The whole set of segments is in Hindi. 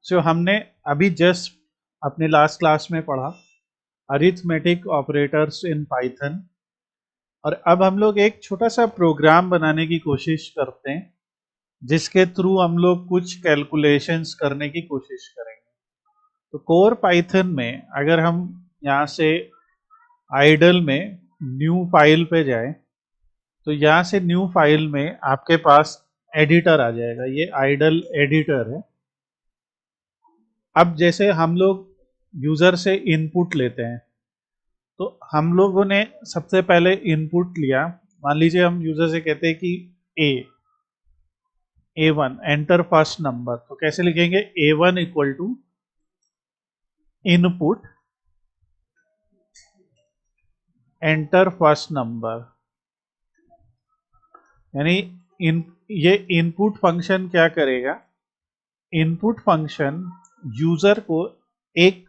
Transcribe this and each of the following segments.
सो हमने अभी जस्ट अपने लास्ट क्लास में पढ़ा अरिथमेटिक ऑपरेटर्स इन पाइथन, और अब हम लोग एक छोटा सा प्रोग्राम बनाने की कोशिश करते हैं जिसके थ्रू हम लोग कुछ कैलकुलेशंस करने की कोशिश करेंगे। तो कोर पाइथन में अगर हम यहाँ से आइडल में न्यू फाइल पे जाएं तो यहाँ से न्यू फाइल में आपके पास एडिटर आ जाएगा। ये आइडल एडिटर है। अब जैसे हम लोग यूजर से इनपुट लेते हैं तो हम लोगों ने सबसे पहले इनपुट लिया। मान लीजिए हम यूजर से कहते हैं कि A1 एंटर फर्स्ट नंबर, तो कैसे लिखेंगे? A1 equal to input enter first number, यानी ये इनपुट फंक्शन क्या करेगा? इनपुट फंक्शन यूजर को एक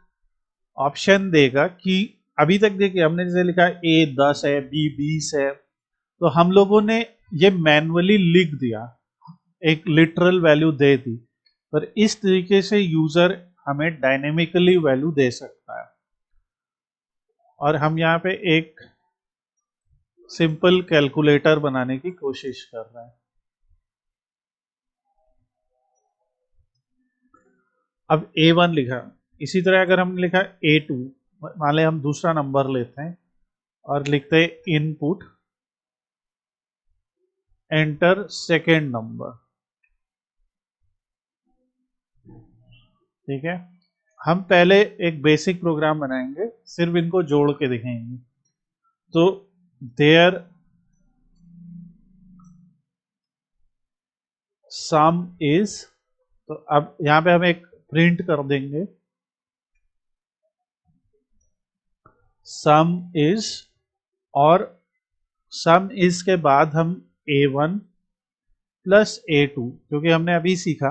ऑप्शन देगा कि अभी तक देखिए हमने जैसे लिखा A 10 है, B 20 है, तो हम लोगों ने ये मैन्युअली लिख दिया, एक लिटरल वैल्यू दे दी। पर इस तरीके से यूजर हमें डायनेमिकली वैल्यू दे सकता है। और हम यहाँ पे एक सिंपल कैलकुलेटर बनाने की कोशिश कर रहे हैं। अब A1 लिखा, इसी तरह अगर हमने लिखा A2, मान लें हम दूसरा नंबर लेते हैं और लिखते हैं इनपुट एंटर सेकेंड नंबर। ठीक है, हम पहले एक बेसिक प्रोग्राम बनाएंगे, सिर्फ इनको जोड़ के दिखाएंगे। तो देयर सम इज, तो अब यहां पे हम एक प्रिंट कर देंगे सम इज, और सम इज के बाद हम A1 प्लस A2, क्योंकि हमने अभी सीखा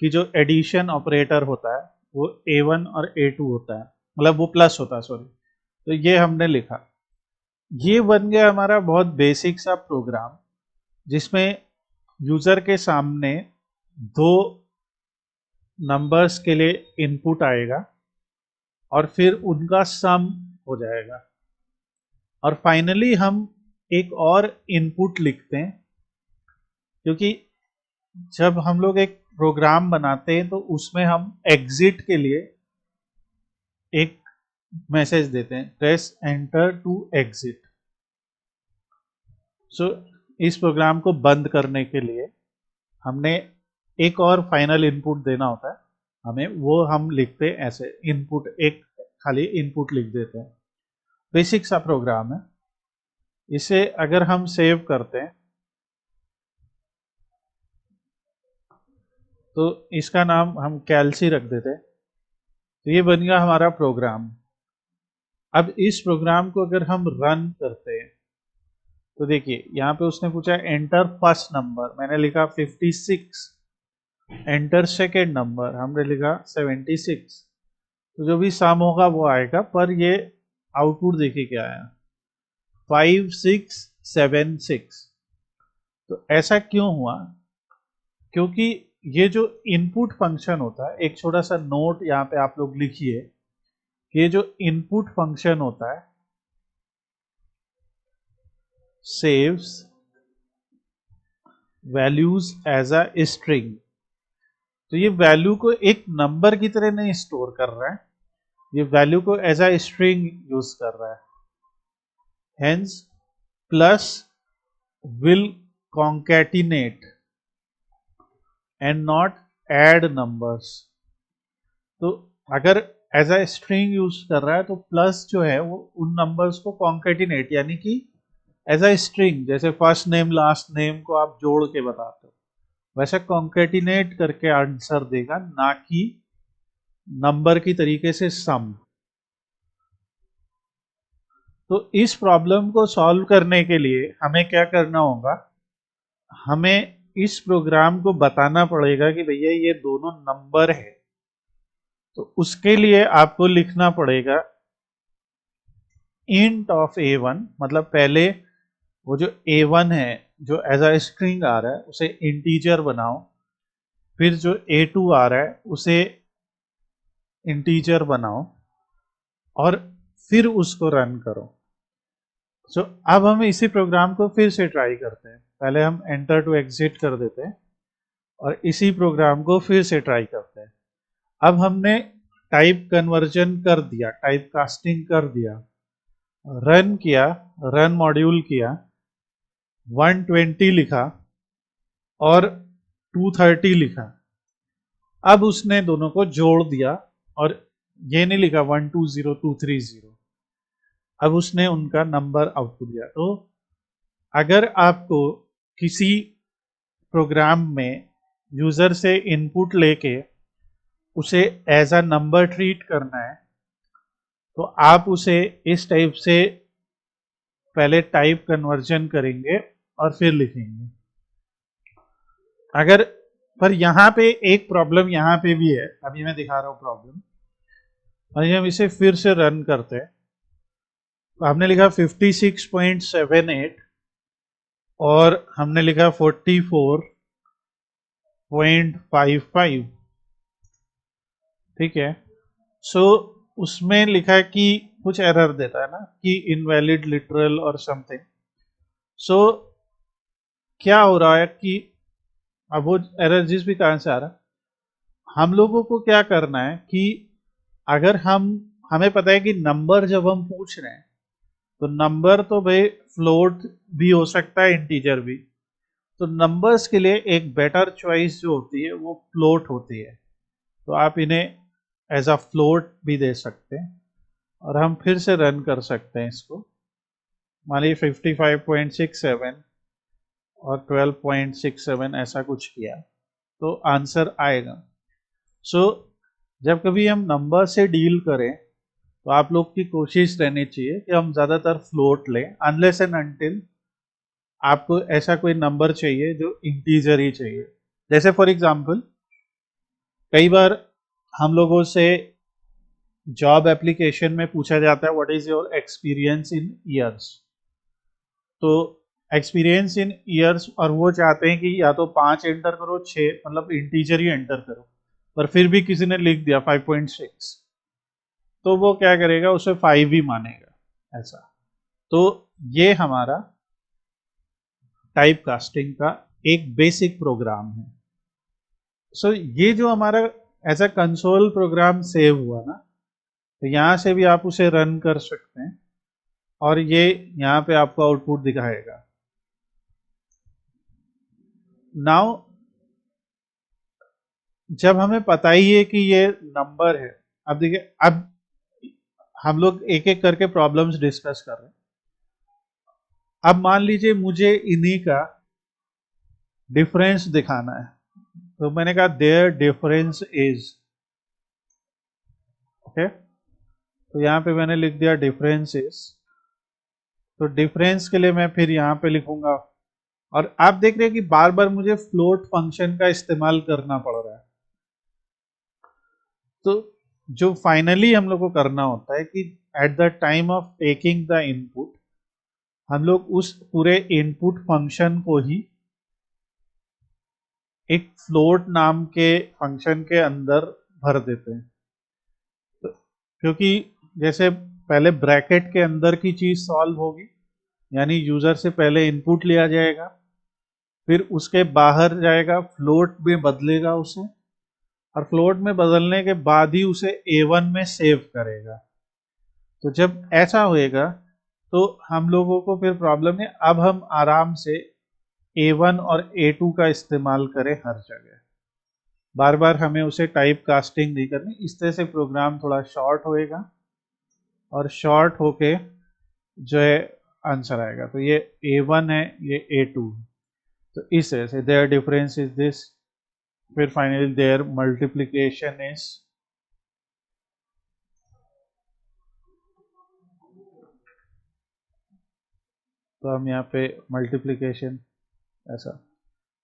कि जो एडिशन ऑपरेटर होता है वो A1 और A2 होता है, मतलब वो प्लस होता है, सॉरी। तो ये हमने लिखा, ये बन गया हमारा बहुत बेसिक सा प्रोग्राम जिसमें यूजर के सामने दो नंबर्स के लिए इनपुट आएगा और फिर उनका सम हो जाएगा, और फाइनली हम एक और इनपुट लिखते हैं, क्योंकि जब हम लोग एक प्रोग्राम बनाते हैं तो उसमें हम एग्जिट के लिए एक मैसेज देते हैं, प्रेस एंटर टू एग्जिट। सो इस प्रोग्राम को बंद करने के लिए हमने एक और फाइनल इनपुट देना होता है हमें, वो हम लिखते हैं ऐसे, इनपुट, एक खाली इनपुट लिख देते हैं। बेसिक सा प्रोग्राम है। इसे अगर हम सेव करते हैं तो इसका नाम हम कैल्सी रख देते हैं। तो ये बन गया हमारा प्रोग्राम। अब इस प्रोग्राम को अगर हम रन करते हैं तो देखिए यहाँ पे उसने पूछा एंटर फर्स्ट नंबर, मैंने लिखा 56, एंटर सेकेंड नंबर, हमने लिखा 76। तो जो भी सम होगा वो आएगा, पर ये आउटपुट देखिए क्या आया, 5676। तो ऐसा क्यों हुआ? क्योंकि ये जो इनपुट फंक्शन होता है, एक छोटा सा नोट यहाँ पे आप लोग लिखिए, ये जो इनपुट फंक्शन होता है saves values as a string. तो ये वैल्यू को एक नंबर की तरह नहीं स्टोर कर रहा है, ये वैल्यू को एज अ स्ट्रिंग यूज कर रहा है। Hence plus will concatenate and not add numbers. तो अगर एज अ स्ट्रिंग यूज कर रहा है तो प्लस जो है वो उन नंबर्स को कॉन्कैटिनेट, यानी कि एज अ स्ट्रिंग, जैसे फर्स्ट नेम लास्ट नेम को आप जोड़ के बताते हो वैसे कॉन्कैटिनेट करके आंसर देगा, ना कि नंबर की तरीके से सम। तो इस प्रॉब्लम को सॉल्व करने के लिए हमें क्या करना होगा? हमें इस प्रोग्राम को बताना पड़ेगा कि भैया ये दोनों नंबर है। तो उसके लिए आपको लिखना पड़ेगा int ऑफ A1, मतलब पहले वो जो A1 है जो एज अ स्ट्रिंग आ रहा है उसे इंटीजर बनाओ, फिर जो A2 आ रहा है उसे इंटीजर बनाओ और फिर उसको रन करो। सो अब हम इसी प्रोग्राम को फिर से ट्राई करते हैं। पहले हम एंटर टू एग्जिट कर देते हैं और इसी प्रोग्राम को फिर से ट्राई करते हैं। अब हमने टाइप कन्वर्जन कर दिया, टाइप कास्टिंग कर दिया, रन किया, रन मॉड्यूल किया, 120 लिखा और 230 लिखा। अब उसने दोनों को जोड़ दिया और ये नहीं लिखा 120 230, अब उसने उनका नंबर आउटपुट दिया। तो अगर आपको किसी प्रोग्राम में यूजर से इनपुट लेके उसे एज अ नंबर ट्रीट करना है तो आप उसे इस टाइप से पहले टाइप कन्वर्जन करेंगे और फिर लिखेंगे। अगर पर यहाँ पे एक प्रॉब्लम यहाँ पे भी है, अभी मैं दिखा रहा हूँ प्रॉब्लम। और हम इसे फिर से रन करते हैं तो हमने लिखा 56.78 और हमने लिखा 44.55, ठीक है। सो उसमें लिखा कि कुछ एरर देता है ना कि इनवैलिड लिटरल और समथिंग। सो क्या हो रहा है कि अब वो एरर जिस भी कारण से आ रहा है, हम लोगों को क्या करना है कि अगर हमें पता है कि नंबर जब हम पूछ रहे हैं तो नंबर तो भाई फ्लोट भी हो सकता है, इंटीजर भी। तो नंबर्स के लिए एक बेटर चॉइस जो होती है वो फ्लोट होती है। तो आप इन्हें एज अ फ्लोट भी दे सकते हैं और हम फिर से रन कर सकते हैं इसको। मान लीजिए 55.67 और 12.67 ऐसा कुछ किया तो आंसर आएगा। सो जब कभी हम नंबर से डील करें तो आप लोग की कोशिश रहनी चाहिए कि हम ज़्यादातर फ्लोट लें, अनलेस एंड अनटिल आपको ऐसा कोई नंबर चाहिए जो इंटीजर ही चाहिए। जैसे फॉर एग्जांपल कई बार हम लोगों से जॉब एप्लीकेशन में पूछा जाता है what is your experience in years. तो एक्सपीरियंस इन ईयर्स, और वो चाहते हैं कि या तो 5 एंटर करो, 6 मतलब इंटीजर ही एंटर करो, पर फिर भी किसी ने लिख दिया 5.6 तो वो क्या करेगा, उसे 5 ही मानेगा ऐसा। तो ये हमारा टाइप कास्टिंग का एक बेसिक प्रोग्राम है। सो ये जो हमारा as a console program save हुआ ना, तो यहां से भी आप उसे रन कर सकते हैं और ये यहां पे आपको आउटपुट दिखाएगा। नाउ जब हमें पता ही है कि ये नंबर है, अब देखिए अब हम लोग एक एक करके प्रॉब्लम्स डिस्कस कर रहे हैं। अब मान लीजिए मुझे इन्हीं का डिफरेंस दिखाना है, तो मैंने कहा देयर डिफरेंस इज, ओके। तो यहां पे मैंने लिख दिया डिफरेंस इज। तो डिफरेंस के लिए मैं फिर यहां पे लिखूंगा और आप देख रहे हैं कि बार बार मुझे फ्लोट फंक्शन का इस्तेमाल करना पड़ रहा है। तो जो फाइनली हम लोग को करना होता है कि at the time of taking the input हम लोग उस पूरे इनपुट फंक्शन को ही एक फ्लोट नाम के फंक्शन के अंदर भर देते हैं। तो क्योंकि जैसे पहले ब्रैकेट के अंदर की चीज सॉल्व होगी, यानी यूजर से पहले इनपुट लिया जाएगा, फिर उसके बाहर जाएगा, फ्लोट में बदलेगा उसे, और फ्लोट में बदलने के बाद ही उसे A1 में सेव करेगा। तो जब ऐसा होएगा तो हम लोगों को फिर प्रॉब्लम है, अब हम आराम से A1 और A2 का इस्तेमाल करें हर जगह, बार बार हमें उसे टाइप कास्टिंग नहीं करनी। इस तरह से प्रोग्राम थोड़ा शॉर्ट होएगा और शॉर्ट होके जो है आंसर आएगा। तो ये A1 है, ये A2 है। तो इस तरह से देयर डिफरेंस इज दिस, फिर फाइनली देयर मल्टीप्लिकेशन इज, तो हम यहाँ पे मल्टीप्लिकेशन ऐसा।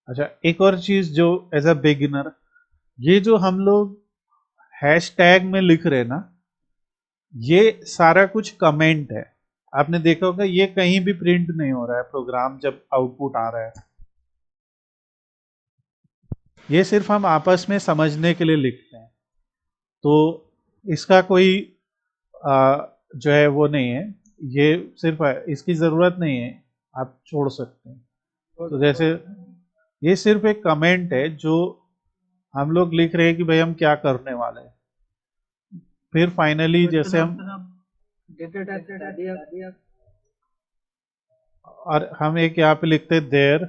अच्छा, एक और चीज जो एज अ बिगिनर, ये जो हम लोग हैश टैग में लिख रहे हैं ना, ये सारा कुछ कमेंट है। आपने देखा होगा ये कहीं भी प्रिंट नहीं हो रहा है प्रोग्राम जब आउटपुट आ रहा है, ये सिर्फ हम आपस में समझने के लिए लिखते हैं। तो इसका कोई जो है वो नहीं है, ये सिर्फ इसकी ज़रूरत नहीं है, आप छोड़ सकते हैं। तो जैसे ये सिर्फ एक कमेंट है जो हम लोग लिख रहे हैं कि भाई हम क्या करने वाले हैं। फिर फाइनली जैसे हम और हम एक यहाँ पे लिखते हैं देयर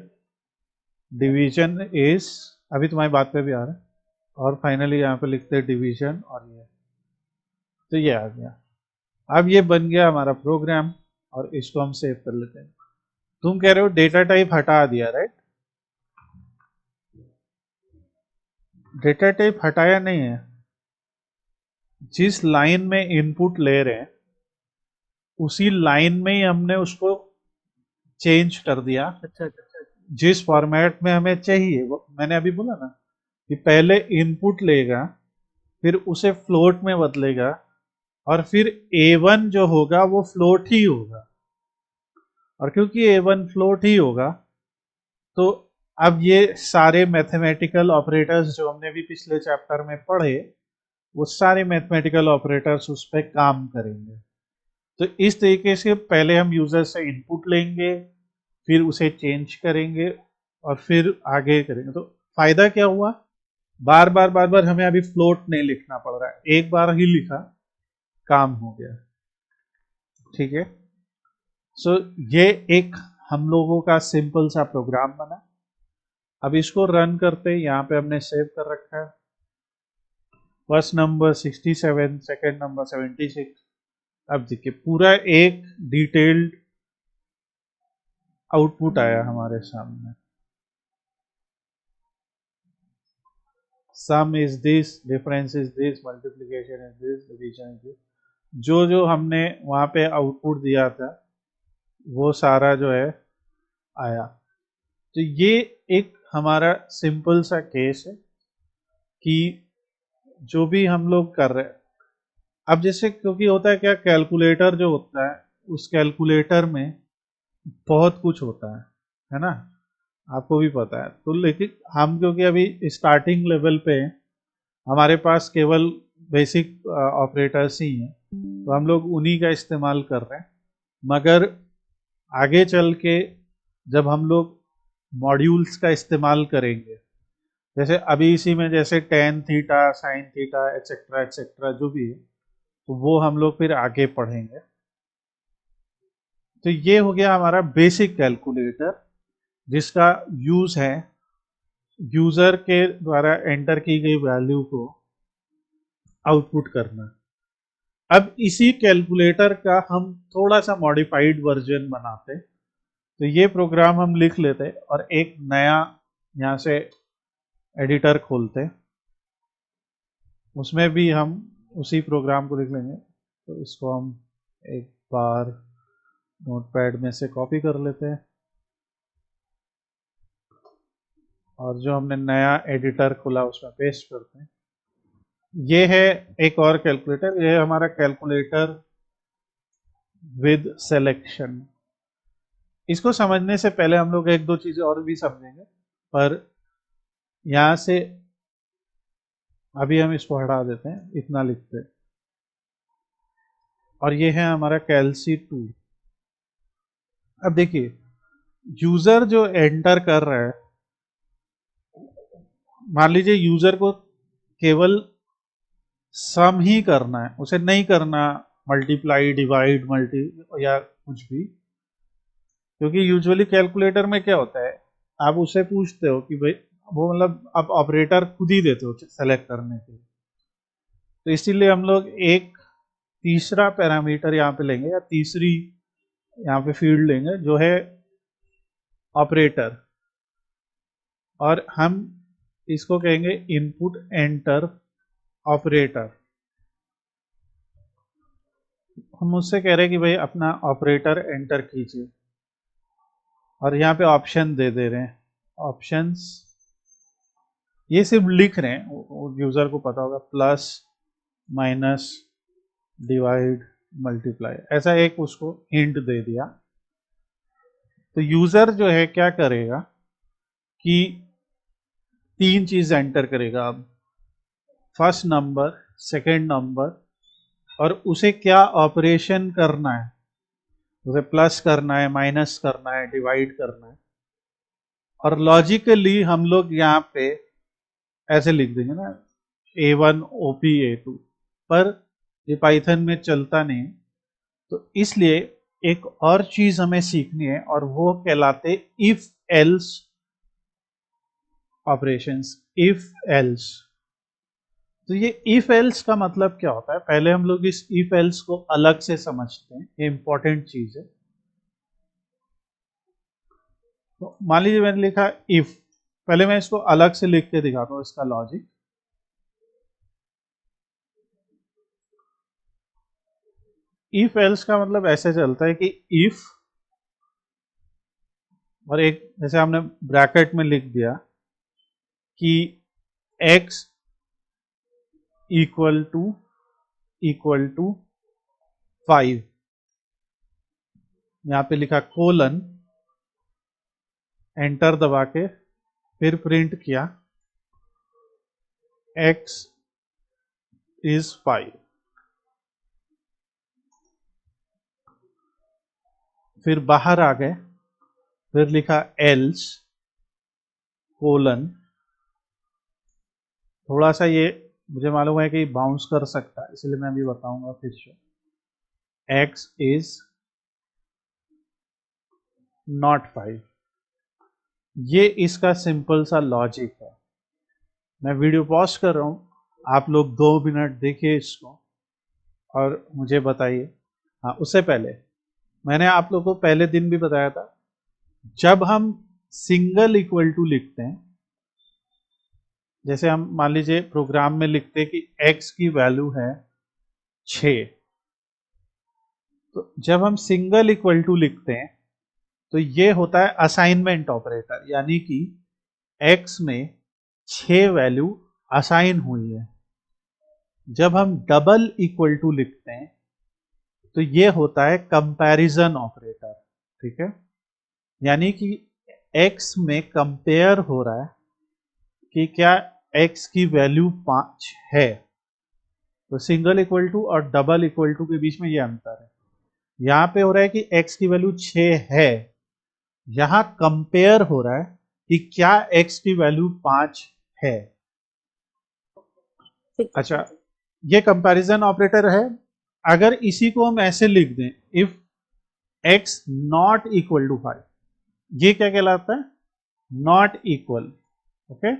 डिवीजन इज, अभी तुम्हारी बात पे भी आ रहा है, और फाइनली यहाँ पे लिखते हैं डिवीजन, और ये तो ये आ गया। अब ये बन गया हमारा प्रोग्राम और इसको हम सेव कर लेते हैं। तुम कह रहे हो डेटा टाइप हटा दिया, राइट? डेटा टाइप हटाया नहीं है, जिस लाइन में इनपुट ले रहे हैं उसी लाइन में ही हमने उसको चेंज कर दिया। अच्छा, जिस फॉर्मेट में हमें चाहिए, वो मैंने अभी बोला ना कि पहले इनपुट लेगा, फिर उसे फ्लोट में बदलेगा, और फिर A1 जो होगा वो फ्लोट ही होगा। और क्योंकि A1 फ्लोट ही होगा, तो अब ये सारे मैथमेटिकल ऑपरेटर्स जो हमने भी पिछले चैप्टर में पढ़े, वो सारे मैथमेटिकल ऑपरेटर्स उस पर काम करेंगे। तो इस तरीके से पहले हम यूजर से इनपुट लेंगे, फिर उसे चेंज करेंगे, और फिर आगे करेंगे। तो फायदा क्या हुआ, बार बार हमें अभी फ्लोट नहीं लिखना पड़ रहा है, एक बार ही लिखा, काम हो गया। ठीक है, सो ये एक हम लोगों का सिंपल सा प्रोग्राम बना। अब इसको रन करते हैं, यहाँ पे हमने सेव कर रखा है। First number 67, second number 76। अब देखिए पूरा एक डिटेल्ड आउटपुट आया हमारे सामने। सम is this, difference is this, multiplication is this, division is this. जो जो हमने वहां पे आउटपुट दिया था वो सारा जो है आया। तो ये एक हमारा सिंपल सा केस है कि जो भी हम लोग कर रहे हैं, अब जैसे क्योंकि होता है क्या, कैलकुलेटर जो होता है उस कैलकुलेटर में बहुत कुछ होता है ना, आपको भी पता है। तो लेकिन हम क्योंकि अभी स्टार्टिंग लेवल पे हैं, हमारे पास केवल बेसिक ऑपरेटर्स ही हैं, तो हम लोग उन्हीं का इस्तेमाल कर रहे हैं। मगर आगे चल के जब हम लोग मॉड्यूल्स का इस्तेमाल करेंगे, जैसे अभी इसी में जैसे tan theta, sine theta, etcetera जो भी है, तो वो हम लोग फिर आगे पढ़ेंगे। तो ये हो गया हमारा बेसिक कैलकुलेटर, जिसका यूज है यूजर के द्वारा एंटर की गई वैल्यू को आउटपुट करना। अब इसी कैलकुलेटर का हम थोड़ा सा मॉडिफाइड वर्जन बनाते, तो ये प्रोग्राम हम लिख लेते और एक नया यहाँ से एडिटर खोलते, उसमें भी हम उसी प्रोग्राम को लिख लेंगे। तो इसको हम एक बार नोटपैड में से कॉपी कर लेते हैं, और जो हमने नया एडिटर खोला उसमें पेस्ट करते हैं। ये है एक और कैलकुलेटर, ये है हमारा कैलकुलेटर विद सिलेक्शन। इसको समझने से पहले हम लोग एक दो चीजें और भी समझेंगे, पर यहां से अभी हम इसको हटा देते हैं, इतना लिखते हैं। और ये है हमारा कैलसी 2। अब देखिए यूजर जो एंटर कर रहा है, मान लीजिए यूजर को केवल सम ही करना है, उसे नहीं करना मल्टीप्लाई, डिवाइड, मल्टी या कुछ भी। क्योंकि यूजुअली कैलकुलेटर में क्या होता है, आप उससे पूछते हो कि भाई वो मतलब आप ऑपरेटर खुद ही देते हो सेलेक्ट करने के लिए। तो इसीलिए हम लोग एक तीसरा पैरामीटर यहाँ पे लेंगे, या तीसरी यहाँ पे फील्ड लेंगे जो है ऑपरेटर, और हम इसको कहेंगे इनपुट एंटर ऑपरेटर। हम उससे कह रहे हैं कि भाई अपना ऑपरेटर एंटर कीजिए, और यहाँ पे ऑप्शन दे दे रहे हैं। ऑप्शंस ये सिर्फ लिख रहे हैं, यूजर को पता होगा, प्लस, माइनस, डिवाइड, मल्टीप्लाई, ऐसा एक उसको हिंट दे दिया। तो यूजर जो है क्या करेगा कि तीन चीज एंटर करेगा। अब फर्स्ट नंबर, सेकेंड नंबर और उसे क्या ऑपरेशन करना है, उसे प्लस करना है, माइनस करना है, डिवाइड करना है। और लॉजिकली हम लोग यहाँ पे ऐसे लिख देंगे ना, A1 OP A2, पर ये पाइथन में चलता नहीं है। तो इसलिए एक और चीज हमें सीखनी है और वो कहलाते if else operations. If else, तो ये इफ एल्स का मतलब क्या होता है, पहले हम लोग इस इफ एल्स को अलग से समझते हैं, ये इंपॉर्टेंट चीज है। तो मान लीजिए मैंने लिखा इफ, पहले मैं इसको अलग से लिख के दिखाता हूं इसका लॉजिक। इफ एल्स का मतलब ऐसे चलता है कि इफ, और एक जैसे हमने ब्रैकेट में लिख दिया कि x इक्वल टू 5, यहां पे लिखा कोलन, एंटर दबा के फिर प्रिंट किया x इज 5, फिर बाहर आ गए, फिर लिखा एल्स कोलन, थोड़ा सा ये मुझे मालूम है कि बाउंस कर सकता है, इसलिए मैं अभी बताऊंगा फिर से, x इज नॉट 5। ये इसका सिंपल सा लॉजिक है। मैं वीडियो पॉज कर रहा हूं, आप लोग 2 मिनट देखिए इसको और मुझे बताइए। हाँ, उससे पहले मैंने आप लोगों को पहले दिन भी बताया था, जब हम सिंगल इक्वल टू लिखते हैं, जैसे हम मान लीजिए प्रोग्राम में लिखते हैं कि x की वैल्यू है 6, तो जब हम सिंगल इक्वल टू लिखते हैं तो ये होता है असाइनमेंट ऑपरेटर, यानी कि x में 6 वैल्यू असाइन हुई है। जब हम डबल इक्वल टू लिखते हैं तो ये होता है कंपैरिजन ऑपरेटर, ठीक है, यानी कि x में कंपेयर हो रहा है कि क्या x की वैल्यू 5 है। तो सिंगल इक्वल टू और डबल इक्वल टू के बीच में ये अंतर है। यहां पे हो रहा है कि x की वैल्यू 6 है, यहां कंपेयर हो रहा है कि क्या x की वैल्यू 5 है। अच्छा, ये कंपैरिजन ऑपरेटर है। अगर इसी को हम ऐसे लिख दें, if x not equal to 5, ये क्या कहलाता है, नॉट इक्वल। ओके,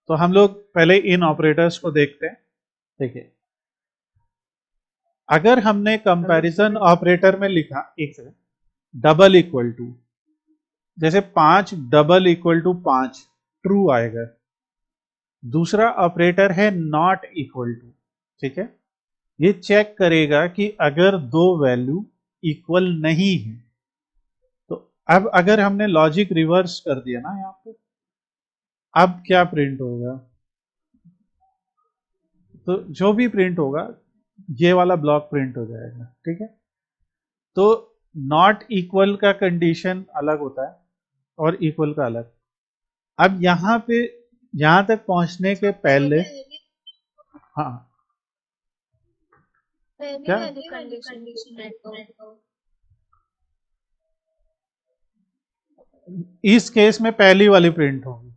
तो हम लोग पहले इन ऑपरेटर्स को देखते हैं। देखिए, अगर हमने कंपैरिजन ऑपरेटर में लिखा, एक सेकंड, डबल इक्वल टू, जैसे 5 डबल इक्वल टू 5, ट्रू आएगा। दूसरा ऑपरेटर है नॉट इक्वल टू, ठीक है, ये चेक करेगा कि अगर दो वैल्यू इक्वल नहीं है, तो अब अगर हमने लॉजिक रिवर्स कर दिया ना यहां पे, अब क्या प्रिंट होगा, तो जो भी प्रिंट होगा ये वाला ब्लॉक प्रिंट हो जाएगा, ठीक है। तो नॉट इक्वल का कंडीशन अलग होता है और इक्वल का अलग। अब यहां पे, यहां तक पहुंचने के पहले, हाँ क्या, इस केस में पहली वाली प्रिंट होगी,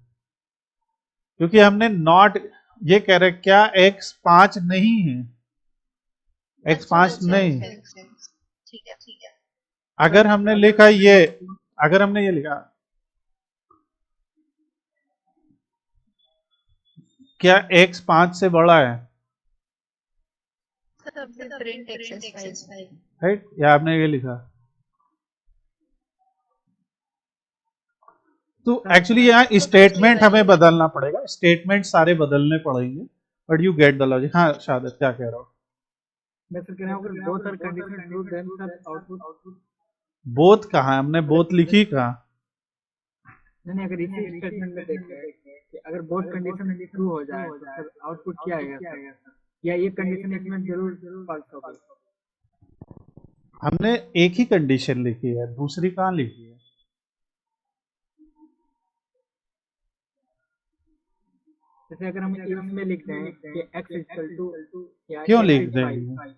क्योंकि हमने नॉट, ये कह रहे क्या x 5 नहीं है, x 5 नहीं। ठीक है। अगर हमने लिखा ये, अगर हमने ये लिखा क्या x 5 से बड़ा है, राइट, या आपने ये लिखा, तो एक्चुअली यहाँ स्टेटमेंट हमें बदलना पड़ेगा, स्टेटमेंट सारे बदलने पड़ेंगे, but you get the logic. हाँ शादत, क्या कह रहा हो, मैं फिर कह रहा हूँ अगर both are condition true then सब आउटपुट। बोथ कहाँ, हमने बोथ लिखी कहाँ, नहीं, अगर इसी स्टेटमेंट में देखें कि अगर बोथ कंडीशन ट्रू हो जाए तो फिर आउटपुट क्या आएगा सर, या ये कंडीशन स्टेटमेंट जरूर फॉल्स होगी। हमने एक ही कंडीशन लिखी है, दूसरी कहाँ लिखी है, जैसे अगर हम इंग्लिश में लिख दें कि x इक्वल टू या क्यों x लिख इज देंगे? 5,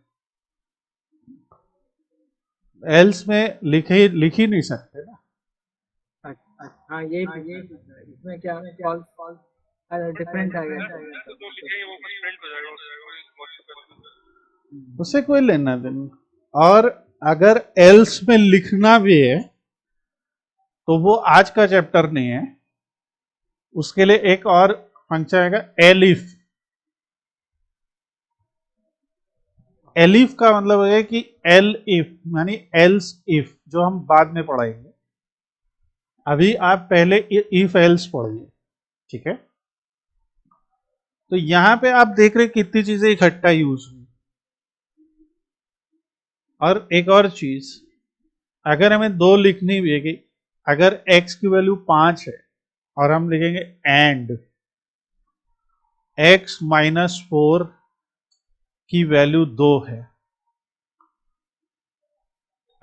एल्स में लिख ही नहीं सकते ना। हाँ यही इसमें क्या फॉल्स डिफरेंट आएगा उससे कोई लेना देना। और अगर एल्स में लिखना भी है तो वो आज का चैप्टर नहीं है, उसके लिए एक और फंक्शन आएगा एलिफ। एलिफ का मतलब है कि एल इफ यानी एल्स इफ, जो हम बाद में पढ़ाएंगे। अभी आप पहले इफ एल्स पढ़िए, ठीक है। तो यहां पे आप देख रहे कितनी चीजें इकट्ठा यूज हुई। और एक और चीज, अगर हमें दो लिखनी भी है कि अगर x की वैल्यू 5 है और हम लिखेंगे एंड x माइनस 4 की वैल्यू 2 है,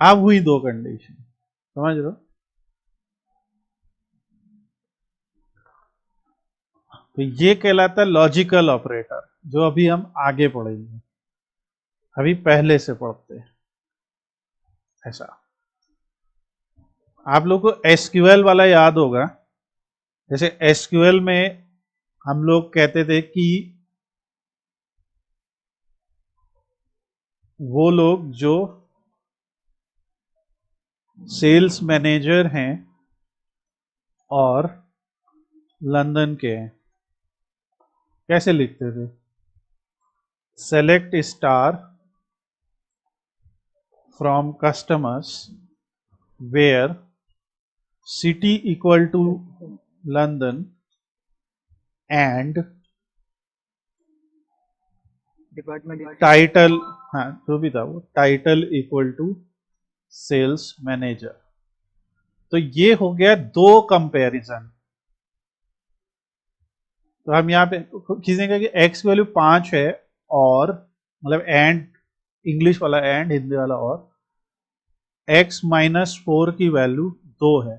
अब हुई दो कंडीशन, समझ लो। तो ये कहलाता है लॉजिकल ऑपरेटर, जो अभी हम आगे पढ़ेंगे। अभी पहले से पढ़ते हैं ऐसा। आप लोग को एसक्यूएल वाला याद होगा। जैसे एसक्यूएल में हम लोग कहते थे कि वो लोग जो सेल्स मैनेजर हैं और लंदन के हैं, कैसे लिखते थे? Select star from customers where city equal to London and department title, हाँ जो भी था वो, title equal to sales manager. तो ये हो गया दो कंपैरिजन। तो हम यहाँ पे किसी ने कहा कि x वैल्यू 5 है और मतलब एंड, इंग्लिश वाला एंड, हिंदी वाला और x माइनस 4 की वैल्यू 2 है,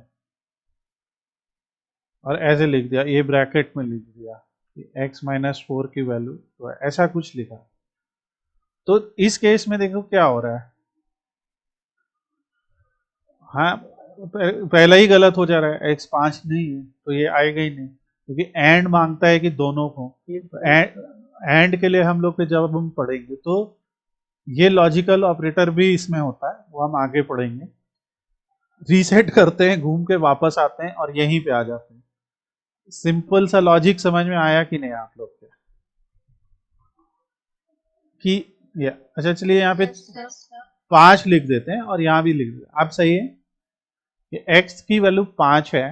और ऐसे लिख दिया, ये ब्रैकेट में लिख दिया कि x माइनस 4 की वैल्यू तो है, ऐसा कुछ लिखा। तो इस केस में देखो क्या हो रहा है। हाँ, पहला ही गलत हो जा रहा है, x 5 नहीं है तो ये आएगा ही नहीं, क्योंकि एंड मांगता है कि दोनों को। एंड के लिए हम लोग के जब हम पढ़ेंगे तो ये लॉजिकल ऑपरेटर भी इसमें होता है, वो हम आगे पढ़ेंगे। रीसेट करते हैं, घूम के वापस आते हैं और यहीं पे आ जाते हैं। सिंपल सा लॉजिक समझ में आया कि नहीं आप लोग के? कि अच्छा चलिए यहाँ पे 5 लिख देते हैं और यहाँ भी लिख देते हैं। अब सही है कि x की वैल्यू 5 है।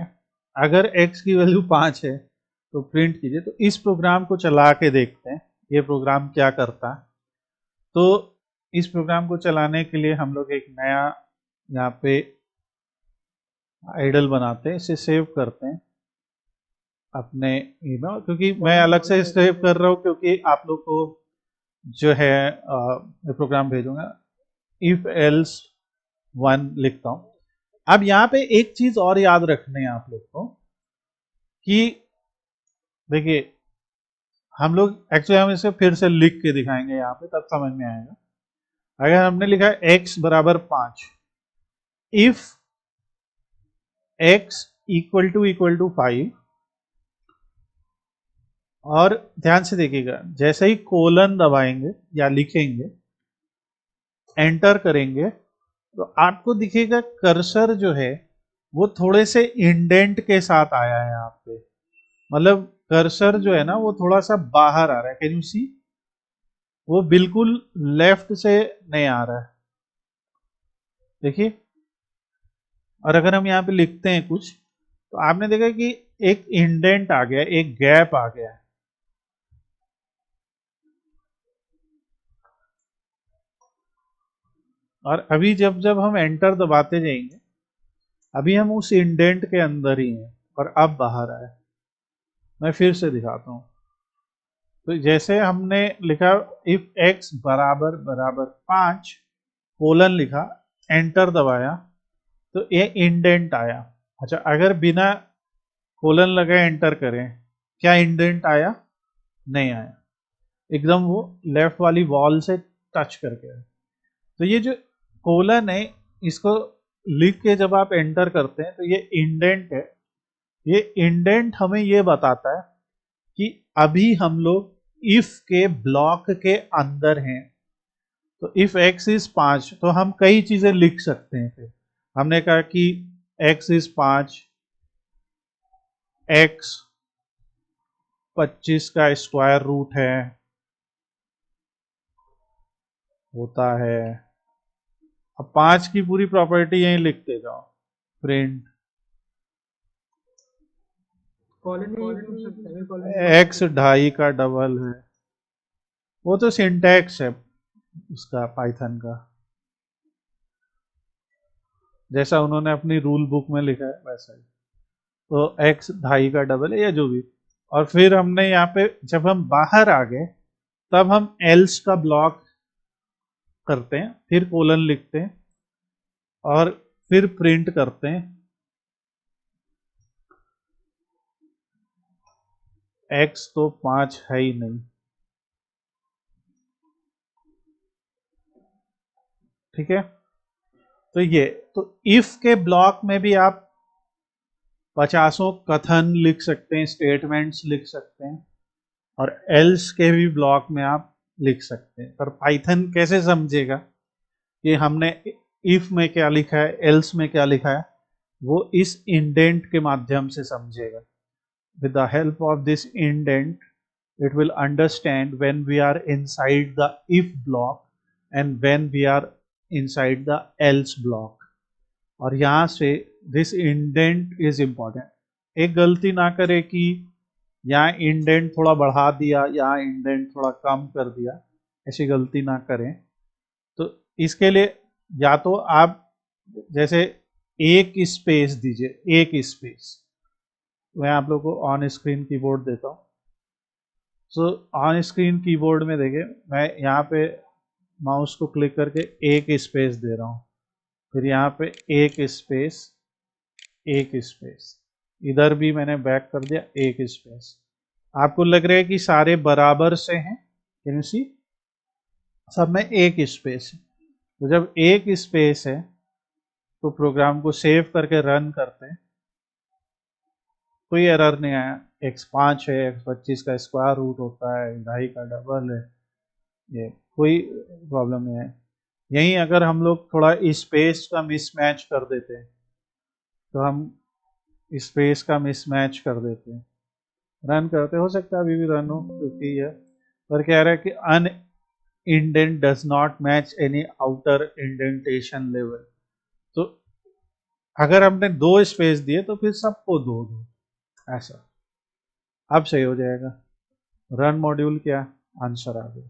अगर x की वैल्यू 5 है तो प्रिंट कीजिए। तो इस प्रोग्राम को चला के देखते हैं ये प्रोग्राम क्या करता है। तो इस प्रोग्राम को चलाने के लिए हम लोग एक नया यहाँ पे आइडल बनाते हैं, इसे सेव करते हैं अपने ईमेल, क्योंकि मैं अलग से सेव कर रहा हूँ क्योंकि आप लोग को जो है प्रोग्राम भेजूंगा। इफ एल्स 1 लिखता हूँ। अब यहाँ पे एक चीज और याद रखने हैं आप लोग को कि देखिए, हम लोग एक्चुअली हम इसे फिर से लिख के दिखाएंगे यहाँ पे, तब समझ में आएगा। अगर हमने लिखा है x बराबर 5, इफ x इक्वल टू 5, और ध्यान से देखिएगा, जैसे ही कोलन दबाएंगे या लिखेंगे, एंटर करेंगे, तो आपको दिखेगा कर्सर जो है वो थोड़े से इंडेंट के साथ आया है यहाँ पे। मतलब कर्सर जो है ना वो थोड़ा सा बाहर आ रहा है, कैन यू सी? वो बिल्कुल लेफ्ट से नहीं आ रहा है, देखिए। और अगर हम यहाँ पे लिखते हैं कुछ, तो आपने देखा कि एक इंडेंट आ गया, एक गैप आ गया है। और अभी जब जब हम एंटर दबाते जाएंगे, अभी हम उस इंडेंट के अंदर ही हैं और अब बाहर आए। मैं फिर से दिखाता हूं। तो जैसे हमने लिखा इफ x बराबर बराबर 5 कोलन लिखा, एंटर दबाया, तो ये इंडेंट आया। अच्छा, अगर बिना कोलन लगाए एंटर करें, क्या इंडेंट आया? नहीं आया, एकदम वो लेफ्ट वाली वॉल से टच करके आया। तो ये जो कोलन है, इसको लिख के जब आप एंटर करते हैं तो ये इंडेंट है। ये इंडेंट हमें ये बताता है कि अभी हम लोग इफ के ब्लॉक के अंदर हैं। तो इफ x इज 5 तो हम कई चीजें लिख सकते हैं। फिर हमने कहा कि x इज 5, x 25 का स्क्वायर रूट है, होता है। अब 5 की पूरी प्रॉपर्टी यहीं लिखते जाओ, प्रिंट कॉलन में यूज कर सकते हैं, कॉलन x 2.5 का डबल है। वो तो सिंटैक्स है उसका, पाइथन का, जैसा उन्होंने अपनी रूल बुक में लिखा है वैसा ही। तो x 2.5 का डबल है या जो भी। और फिर हमने यहाँ पे जब हम बाहर आ गए तब हम एल्स का ब्लॉक करते हैं, फिर कोलन लिखते हैं और फिर प्रिंट करते हैं x तो 5 है ही नहीं। ठीक है, तो ये तो इफ के ब्लॉक में भी आप 50 कथन लिख सकते हैं, स्टेटमेंट्स लिख सकते हैं, और एल्स के भी ब्लॉक में आप लिख सकते हैं। पर पाइथन कैसे समझेगा कि हमने इफ में क्या लिखा है, एल्स में क्या लिखा है? वो इस इंडेंट के माध्यम से समझेगा। With the help of this indent it will understand when we are inside the if block and when we are inside the else block। और यहाँ से this indent is important। एक गलती ना करे कि यहाँ इंडेंट थोड़ा बढ़ा दिया, यहाँ इंडेंट थोड़ा कम कर दिया, ऐसी गलती ना करें। तो इसके लिए या तो आप जैसे एक स्पेस दीजिए, एक स्पेस। मैं आप लोगों को ऑन स्क्रीन कीबोर्ड देता हूँ। सो ऑन स्क्रीन कीबोर्ड में देखिए, मैं यहाँ पे माउस को क्लिक करके एक स्पेस दे रहा हूँ, फिर यहाँ पे एक स्पेस, एक स्पेस, इधर भी मैंने बैक कर दिया एक स्पेस। आपको लग रहा है कि सारे बराबर से हैं, कैन यू सी? सब में एक स्पेस है। तो जब एक स्पेस है तो प्रोग्राम को सेव करके रन करते हैं, कोई एरर नहीं आया। x 5 है, x 25 का स्क्वायर रूट होता है, 2.5 का डबल है, ये कोई प्रॉब्लम नहीं है। यहीं अगर हम लोग थोड़ा स्पेस का मिसमैच कर देते हैं, तो हम स्पेस का मिसमैच कर देते हैं, रन करते, हो सकता है अभी भी रन हो, क्योंकि ये पर कह रहा है कि unindent does not match any outer indentation level. तो अगर हमने 2 स्पेस दिए तो फिर सबको 2 दो, ऐसा। अब सही हो जाएगा। रन मॉड्यूल क्या, आंसर आ गया।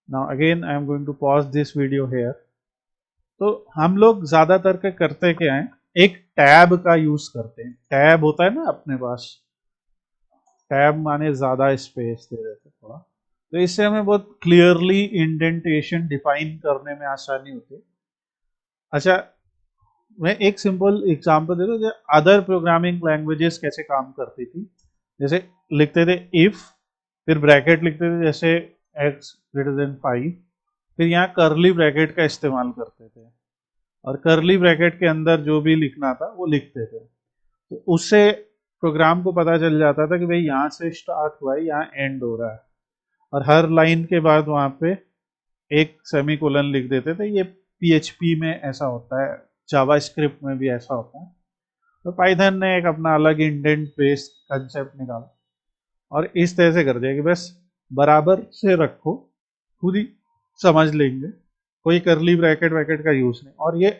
Now again I am going to pause this video here. तो हम लोग ज्यादातर के करते क्या है, एक टैब का यूज करते हैं। टैब होता है ना अपने पास, टैब माने ज्यादा स्पेस दे देते थोड़ा, तो इससे हमें बहुत क्लियरली इंडेंटेशन डिफाइन करने में आसानी होती है। अच्छा, मैं एक सिंपल एग्जांपल दे दूं, अदर प्रोग्रामिंग लैंग्वेजेस कैसे काम करती थी। जैसे लिखते थे इफ, फिर ब्रैकेट लिखते थे जैसे x ग्रेटर देन 5, फिर यहाँ करली ब्रैकेट का इस्तेमाल करते थे, और करली ब्रैकेट के अंदर जो भी लिखना था वो लिखते थे। तो उससे प्रोग्राम को पता चल जाता था कि भाई यहाँ से स्टार्ट हुआ है, यहाँ एंड हो रहा है, और हर लाइन के बाद वहाँ पे एक सेमीकोलन लिख देते थे। ये PHP में ऐसा होता है, जावा स्क्रिप्ट में भी ऐसा होता है। तो पाइथन ने एक अपना अलग इंडेंट बेस्ड कंसेप्ट निकाला और इस तरह से कर दिया कि बस बराबर से रखो, खुद ही समझ लेंगे, कोई करली ब्रैकेट वैकेट का यूज नहीं। और ये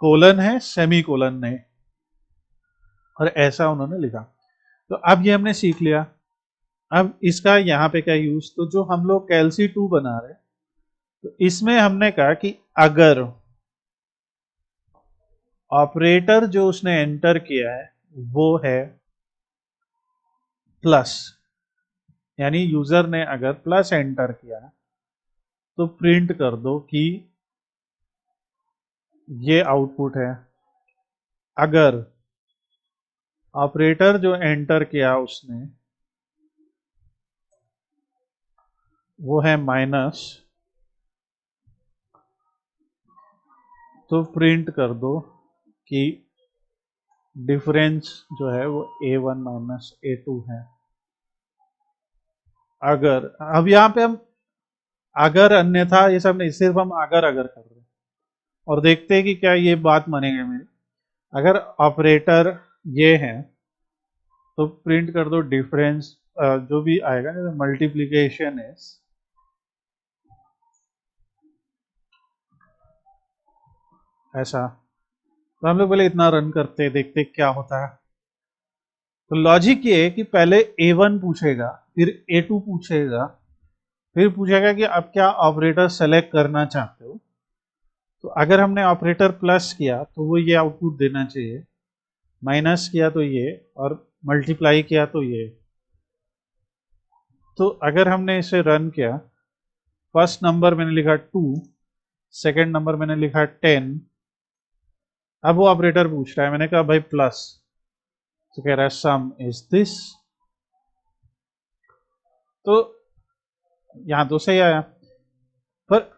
कोलन है, सेमी कोलन नहीं, और ऐसा उन्होंने लिखा। तो अब ये हमने सीख लिया। अब इसका यहाँ पे क्या यूज, तो जो हम लोग कैलसी 2 बना रहे हैं, तो इसमें हमने कहा कि अगर ऑपरेटर जो उसने एंटर किया है वो है प्लस, यानी यूजर ने अगर प्लस एंटर किया तो प्रिंट कर दो कि ये आउटपुट है। अगर ऑपरेटर जो एंटर किया उसने वो है माइनस, तो प्रिंट कर दो कि डिफरेंस जो है वो A1 माइनस A2 है। अगर, अब यहाँ पे हम अगर अन्यथा ये सब नहीं, सिर्फ हम अगर कर रहे हैं और देखते हैं कि क्या ये बात मानेंगे मेरी। अगर ऑपरेटर ये है तो प्रिंट कर दो डिफरेंस, जो भी आएगा जैसे मल्टीप्लीकेशन इज, ऐसा। तो हम लोग पहले इतना रन करते हैं, देखते हैं क्या होता है। तो लॉजिक ये है कि पहले A1 पूछेगा, फिर A2 पूछेगा, फिर पूछेगा कि अब क्या ऑपरेटर सेलेक्ट करना चाहते हो। तो अगर हमने ऑपरेटर प्लस किया तो वो ये आउटपुट देना चाहिए, माइनस किया तो ये, और मल्टीप्लाई किया तो ये। तो अगर हमने इसे रन किया, फर्स्ट नंबर मैंने लिखा 2, सेकंड नंबर मैंने लिखा 10। अब वो ऑपरेटर पूछ रहा है, मैंने कहा भाई प्लस, तो कह रहा है सम इज दिस। तो यहां तो सही आया, पर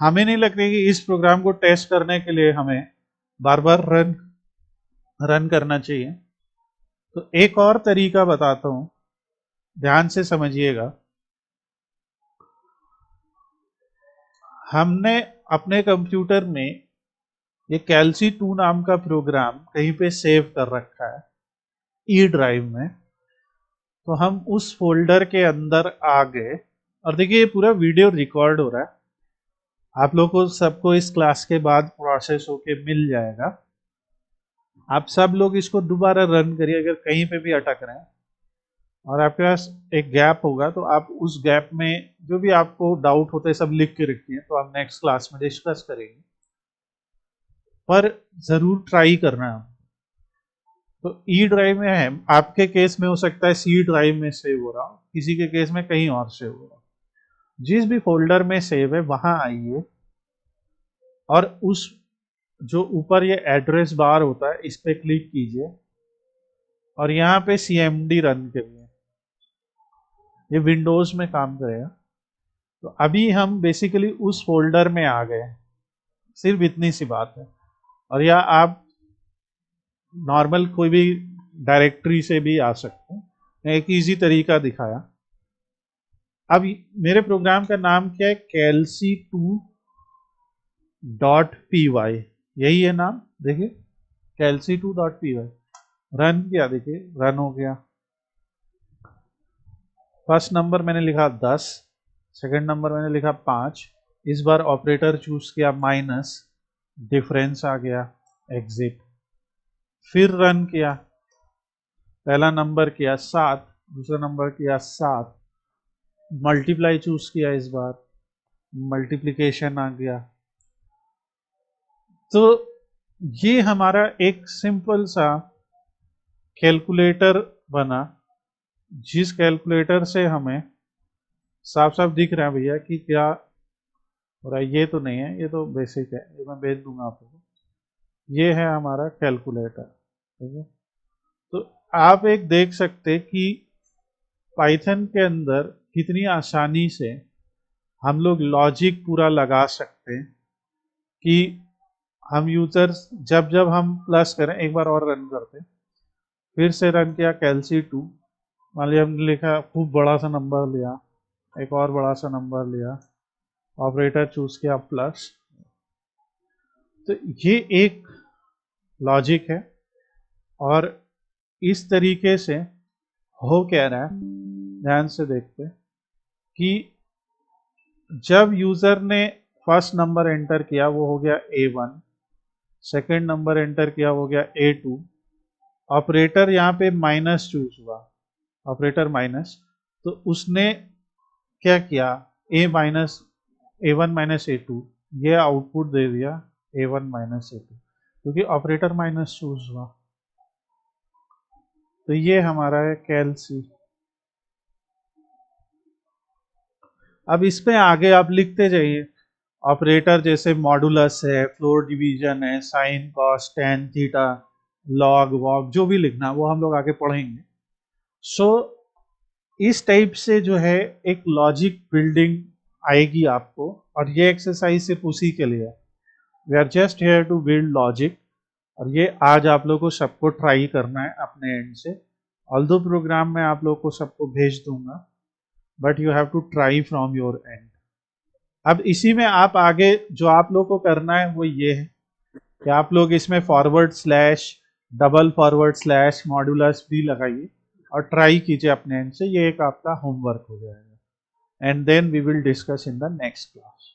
हमें नहीं लगता कि इस प्रोग्राम को टेस्ट करने के लिए हमें बार बार रन करना चाहिए। तो एक और तरीका बताता हूं, ध्यान से समझिएगा। हमने अपने कंप्यूटर में ये कैल्सी 2 नाम का प्रोग्राम कहीं पे सेव कर रखा है ई ड्राइव में। तो हम उस फोल्डर के अंदर आ गए, और देखिए ये पूरा वीडियो रिकॉर्ड हो रहा है, आप लोग को सबको इस क्लास के बाद प्रोसेस होके मिल जाएगा। आप सब लोग इसको दोबारा रन करिए अगर कहीं पे भी अटक रहे हैं, और आपके पास एक गैप होगा तो आप उस गैप में जो भी आपको डाउट होता है सब लिख के रखिए, तो हम नेक्स्ट क्लास में डिस्कस करेंगे। पर जरूर ट्राई करना है। तो ई ड्राइव में है, आपके केस में हो सकता है सी ड्राइव में सेव हो रहा हो, किसी के केस में कहीं और सेव हो रहा हो। जिस भी फोल्डर में सेव है वहां आइए, और उस जो ऊपर ये एड्रेस बार होता है इस पे क्लिक कीजिए, और यहाँ पे cmd रन करिए। ये विंडोज में काम करेगा। तो अभी हम बेसिकली उस फोल्डर में आ गए, सिर्फ इतनी सी बात है। और या आप नॉर्मल कोई भी डायरेक्टरी से भी आ सकते हैं, मैं एक इजी तरीका दिखाया। अब मेरे प्रोग्राम का नाम क्या है, kelsey2.py, यही है नाम। देखिए kelsey2.py, रन किया, देखिए रन हो गया। फर्स्ट नंबर मैंने लिखा 10, सेकंड नंबर मैंने लिखा 5। इस बार ऑपरेटर चूज किया माइनस, डिफरेंस आ गया, एग्जिट। फिर रन किया, पहला नंबर किया 7, दूसरा नंबर किया 7, मल्टीप्लाई चूज किया, इस बार मल्टीप्लिकेशन आ गया। तो ये हमारा एक सिंपल सा कैलकुलेटर बना, जिस कैलकुलेटर से हमें साफ साफ दिख रहा है भैया कि क्या हो रहा है। ये तो नहीं है, ये तो बेसिक है, ये मैं भेज दूंगा आपको। ये है हमारा कैलकुलेटर, ठीक है। तो आप एक देख सकते कि पाइथन के अंदर कितनी आसानी से हम लोग लॉजिक पूरा लगा सकते हैं कि हम यूजर्स जब जब हम प्लस करें, एक बार और रन करते, फिर से रन किया कैल्सी 2, मान लिया हमने लिखा खूब बड़ा सा नंबर लिया, एक और बड़ा सा नंबर लिया, ऑपरेटर चूज किया प्लस। तो ये एक लॉजिक है, और इस तरीके से हो क्या रहा है, ध्यान से देखते कि जब यूजर ने फर्स्ट नंबर एंटर किया वो हो गया A1, सेकंड नंबर एंटर किया वो हो गया A2, ऑपरेटर यहाँ पे माइनस चूज हुआ, ऑपरेटर माइनस, तो उसने क्या किया, A1 माइनस A2, ये आउटपुट दे दिया A1 माइनस A2, क्योंकि ऑपरेटर माइनस चूज हुआ। तो ये हमारा है कैलसी। अब इस पे आगे आप लिखते जाइए ऑपरेटर, जैसे मॉडुलस है, फ्लोर डिवीजन है, sine cos tan theta, log वॉग, जो भी लिखना वो हम लोग आगे पढ़ेंगे। सो इस टाइप से जो है एक लॉजिक बिल्डिंग आएगी आपको, और ये एक्सरसाइज सिर्फ उसी के लिए है। We are just here to build logic, और ये आज आप लोगों को सबको ट्राई करना है अपने एंड से। ऑल्दो प्रोग्राम मैं आप लोगों को सबको भेज दूंगा, but you have to try from your end. अब इसी में आप आगे जो आप लोग को करना है वो ये है कि आप लोग इसमें forward slash, double forward slash, modulus भी लगाइए और ट्राई कीजिए अपने एंड से। ये एक आपका होमवर्क हो जाएगा, and then we will discuss in the next class.